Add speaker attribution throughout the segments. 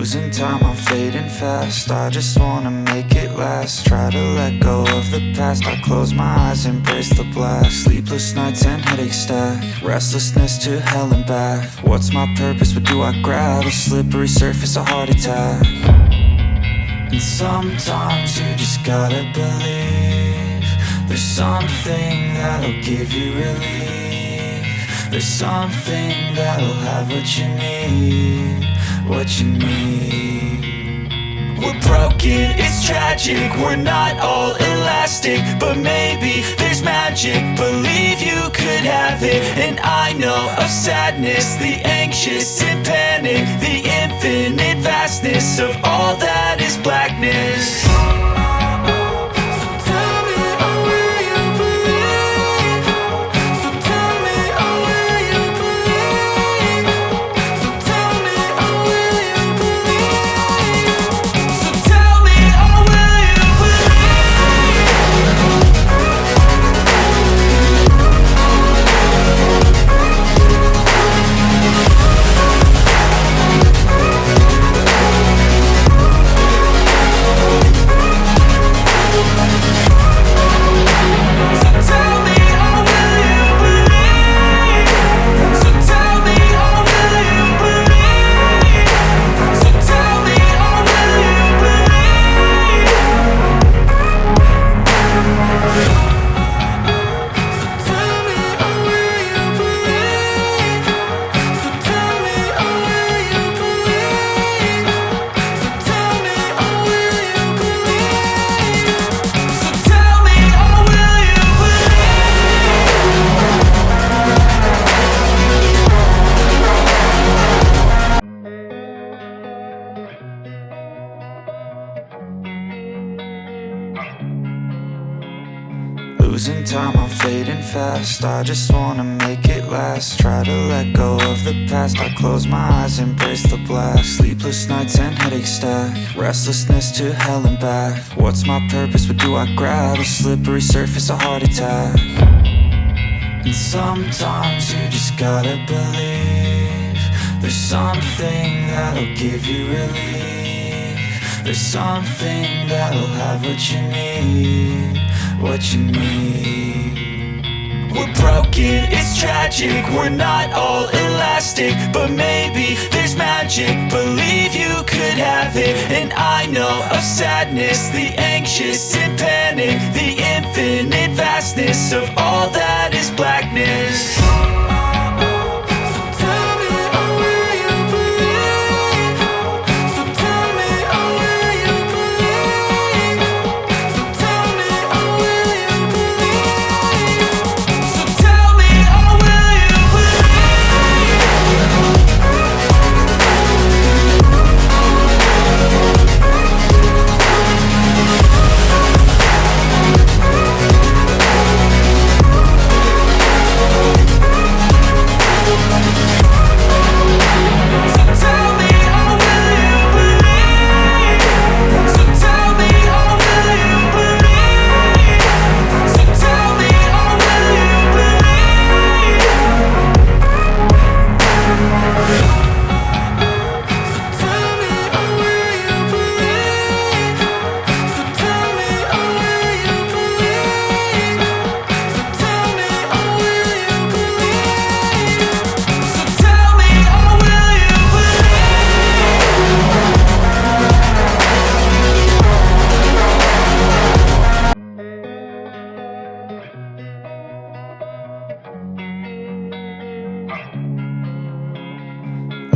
Speaker 1: Losing time, I'm fading fast. I just wanna make it last. Try to let go of the past. I close my eyes, embrace the blast. Sleepless nights and headaches stack. Restlessness to hell and back. What's my purpose? What do I grab? A slippery surface, a heart attack. And sometimes you just gotta believe there's something that'll give you relief. There's something that'll have what you need, what you need. We're broken, it's tragic, we're not all elastic, but maybe there's magic. Believe you could have it. And I know of sadness, the anxious and panic, the infinite vastness of all that is blackness. Losing time, I'm fading fast. I just wanna make it last. Try to let go of the past. I close my eyes, embrace the blast. Sleepless nights and headaches stack. Restlessness to hell and back. What's my purpose? What do I grab? A slippery surface, a heart attack. And sometimes you just gotta believe there's something that'll give you relief. There's something that'll have what you need, what you need. We're broken, it's tragic, we're not all elastic, but maybe there's magic. Believe you could have it. And I know of sadness, the anxious and panic, the infinite vastness of all that is blackness.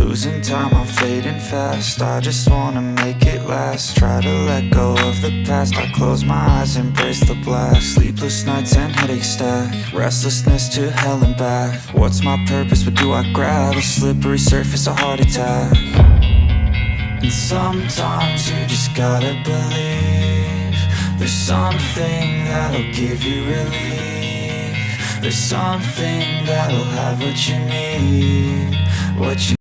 Speaker 1: Losing time, I'm fading fast. I just wanna make it last. Try to let go of the past. I close my eyes, embrace the blast. Sleepless nights and headaches stack. Restlessness to hell and back. What's my purpose? What do I grab? A slippery surface, a heart attack. And sometimes you just gotta believe there's something that'll give you relief. There's something that'll have what you need, what you